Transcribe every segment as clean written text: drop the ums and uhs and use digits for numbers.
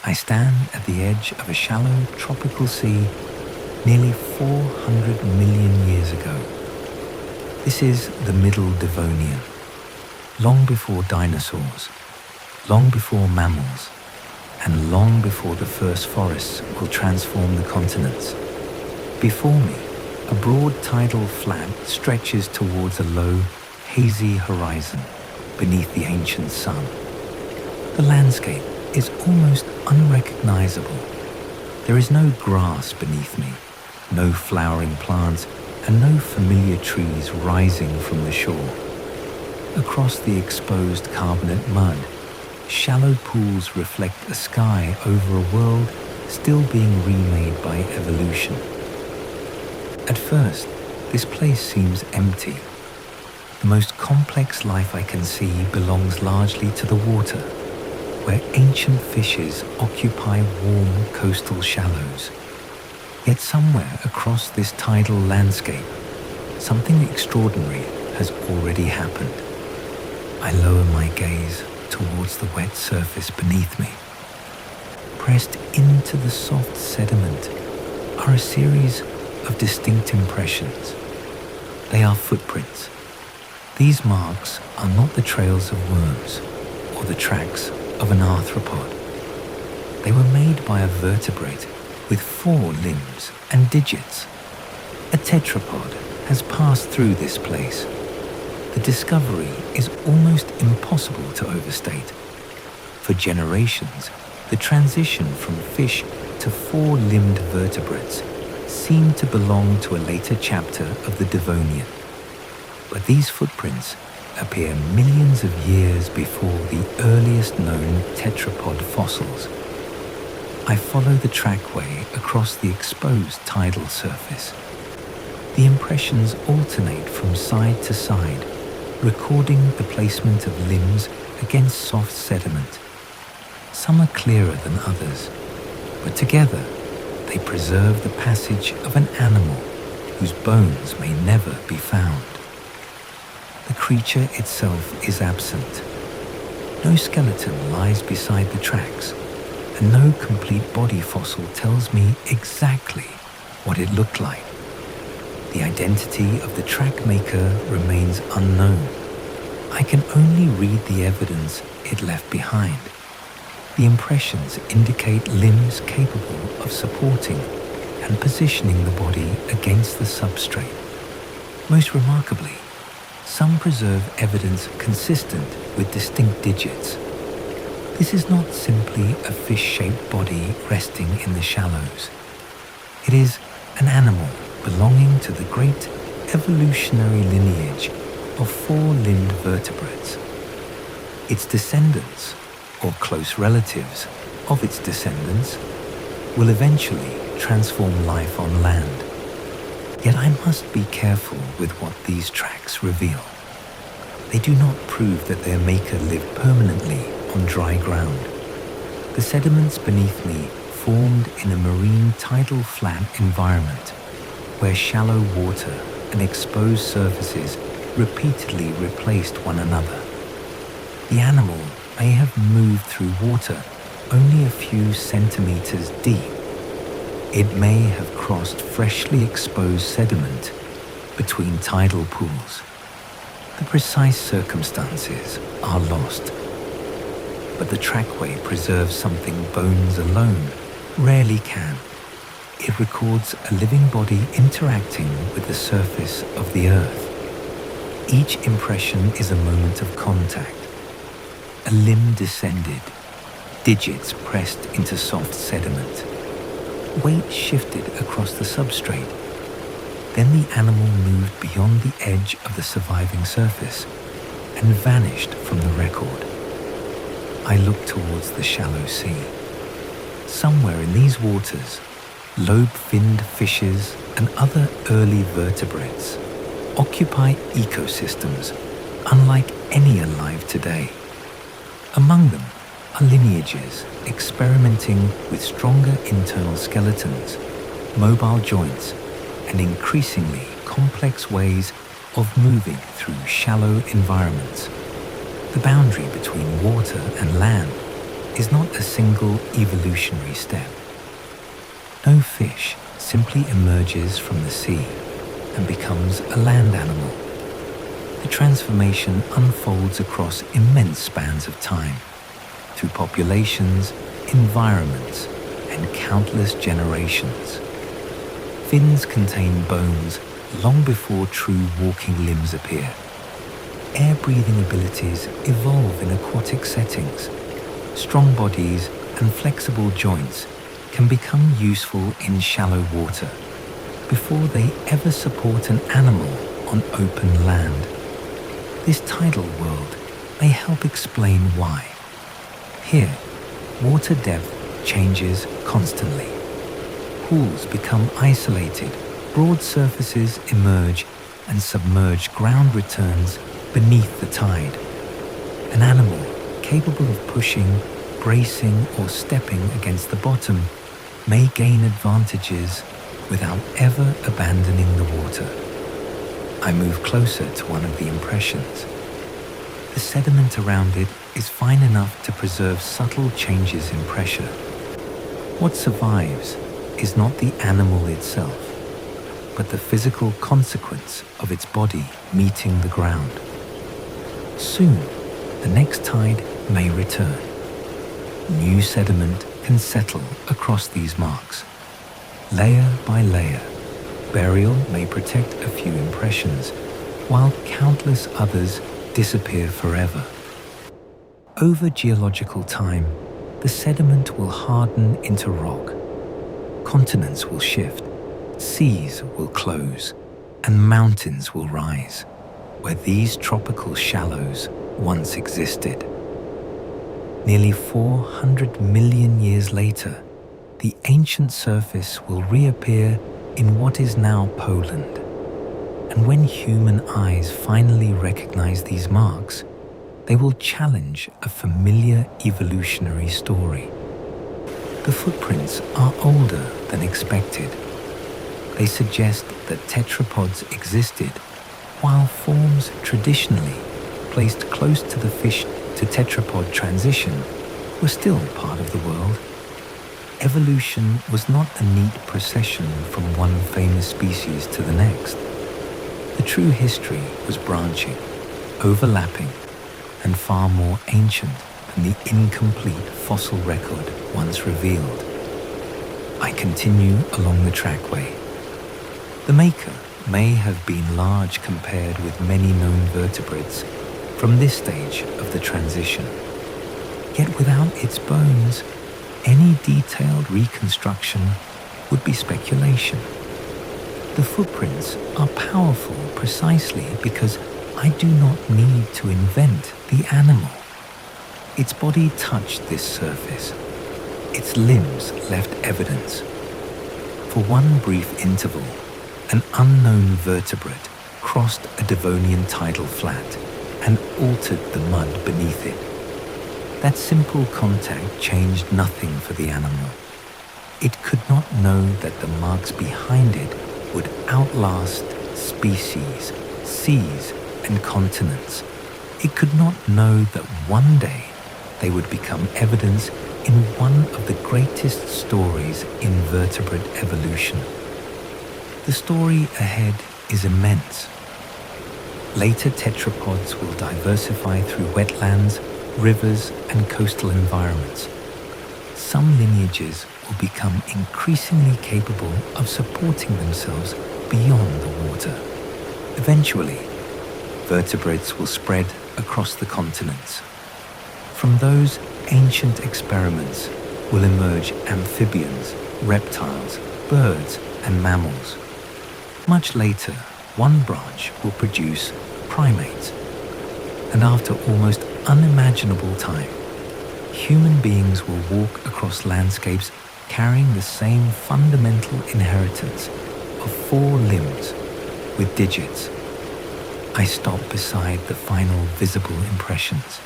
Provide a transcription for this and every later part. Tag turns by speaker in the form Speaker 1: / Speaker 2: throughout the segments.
Speaker 1: I stand at the edge of a shallow tropical sea nearly 400 million years ago. This is the Middle Devonian, long before dinosaurs, long before mammals, and long before the first forests will transform the continents. Before me, a broad tidal flat stretches towards a low, hazy horizon beneath the ancient sun. The landscape is almost unrecognizable. There is no grass beneath me, no flowering plants, and no familiar trees rising from the shore. Across the exposed carbonate mud, shallow pools reflect a sky over a world still being remade by evolution. At first, this place seems empty. The most complex life I can see belongs largely to the water, where ancient fishes occupy warm coastal shallows. Yet somewhere across this tidal landscape, something extraordinary has already happened. I lower my gaze towards the wet surface beneath me. Pressed into the soft sediment are a series of distinct impressions. They are footprints. These marks are not the trails of worms or the tracks of an arthropod. They were made by a vertebrate with 4 limbs and digits. A tetrapod has passed through this place. The discovery is almost impossible to overstate. For generations, the transition from fish to 4-limbed vertebrates seemed to belong to a later chapter of the Devonian. But these footprints appear millions of years before the earliest known tetrapod fossils. I follow the trackway across the exposed tidal surface. The impressions alternate from side to side, recording the placement of limbs against soft sediment. Some are clearer than others, but together they preserve the passage of an animal whose bones may never be found. The creature itself is absent. No skeleton lies beside the tracks, and no complete body fossil tells me exactly what it looked like. The identity of the track maker remains unknown. I can only read the evidence it left behind. The impressions indicate limbs capable of supporting and positioning the body against the substrate. Most remarkably, some preserve evidence consistent with distinct digits. This is not simply a fish-shaped body resting in the shallows. It is an animal belonging to the great evolutionary lineage of 4-limbed vertebrates. Its descendants, or close relatives of its descendants, will eventually transform life on land. Yet I must be careful with what these tracks reveal. They do not prove that their maker lived permanently on dry ground. The sediments beneath me formed in a marine tidal flat environment where shallow water and exposed surfaces repeatedly replaced one another. The animal may have moved through water only a few centimeters deep. It may have crossed freshly exposed sediment between tidal pools. The precise circumstances are lost, but the trackway preserves something bones alone rarely can. It records a living body interacting with the surface of the earth. Each impression is a moment of contact. A limb descended, digits pressed into soft sediment. Weight shifted across the substrate. Then the animal moved beyond the edge of the surviving surface and vanished from the record. I look towards the shallow sea. Somewhere in these waters, lobe-finned fishes and other early vertebrates occupy ecosystems unlike any alive today. Among them are lineages experimenting with stronger internal skeletons, mobile joints, and increasingly complex ways of moving through shallow environments. The boundary between water and land is not a single evolutionary step. No fish simply emerges from the sea and becomes a land animal. The transformation unfolds across immense spans of time, through populations, environments, and countless generations. Fins contain bones long before true walking limbs appear. Air-breathing abilities evolve in aquatic settings. Strong bodies and flexible joints can become useful in shallow water before they ever support an animal on open land. This tidal world may help explain why. Here, water depth changes constantly. Pools become isolated, broad surfaces emerge, and submerged ground returns beneath the tide. An animal capable of pushing, bracing, or stepping against the bottom may gain advantages without ever abandoning the water. I move closer to one of the impressions. The sediment around it is fine enough to preserve subtle changes in pressure. What survives is not the animal itself, but the physical consequence of its body meeting the ground. Soon, the next tide may return. New sediment can settle across these marks. Layer by layer, burial may protect a few impressions, while countless others disappear forever. Over geological time, the sediment will harden into rock. Continents will shift, seas will close, and mountains will rise, where these tropical shallows once existed. Nearly 400 million years later, the ancient surface will reappear in what is now Poland. And when human eyes finally recognize these marks, they will challenge a familiar evolutionary story. The footprints are older than expected. They suggest that tetrapods existed, while forms traditionally placed close to the fish to tetrapod transition were still part of the world. Evolution was not a neat procession from one famous species to the next. The true history was branching, overlapping, and far more ancient than the incomplete fossil record once revealed. I continue along the trackway. The maker may have been large compared with many known vertebrates from this stage of the transition. Yet without its bones, any detailed reconstruction would be speculation. The footprints are powerful precisely because I do not need to invent the animal. Its body touched this surface. Its limbs left evidence. For one brief interval, an unknown vertebrate crossed a Devonian tidal flat and altered the mud beneath it. That simple contact changed nothing for the animal. It could not know that the marks behind it would outlast species, seas, and continents. It could not know that one day they would become evidence in one of the greatest stories in vertebrate evolution. The story ahead is immense. Later tetrapods will diversify through wetlands, rivers, and coastal environments. Some lineages will become increasingly capable of supporting themselves beyond the water. Eventually, vertebrates will spread across the continents. From those ancient experiments will emerge amphibians, reptiles, birds, and mammals. Much later, one branch will produce primates. And after almost unimaginable time, human beings will walk across landscapes carrying the same fundamental inheritance of 4 limbs with digits. I stop beside the final visible impressions.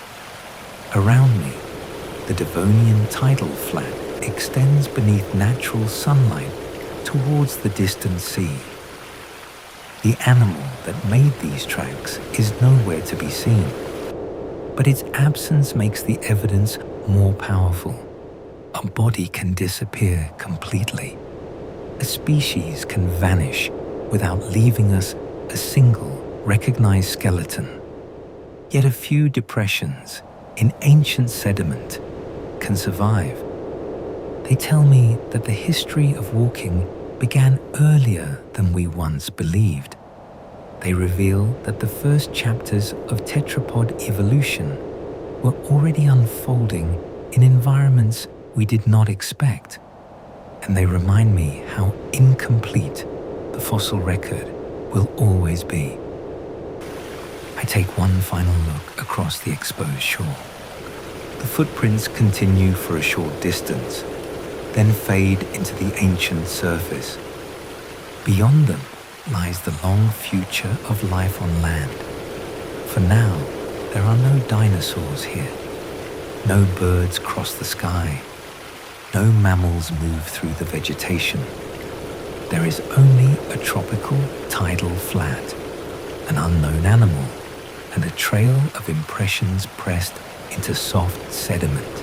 Speaker 1: Around me, the Devonian tidal flat extends beneath natural sunlight towards the distant sea. The animal that made these tracks is nowhere to be seen, but its absence makes the evidence more powerful. A body can disappear completely. A species can vanish without leaving us a single recognized skeleton. Yet a few depressions in ancient sediment can survive. They tell me that the history of walking began earlier than we once believed. They reveal that the first chapters of tetrapod evolution were already unfolding in environments we did not expect. And they remind me how incomplete the fossil record will always be. I take one final look across the exposed shore. The footprints continue for a short distance, then fade into the ancient surface. Beyond them lies the long future of life on land. For now, there are no dinosaurs here. No birds cross the sky. No mammals move through the vegetation. There is only a tropical tidal flat, an unknown animal, and a trail of impressions pressed into soft sediment.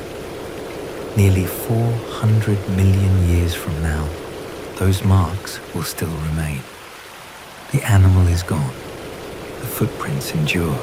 Speaker 1: Nearly 400 million years from now, those marks will still remain. The animal is gone. The footprints endure.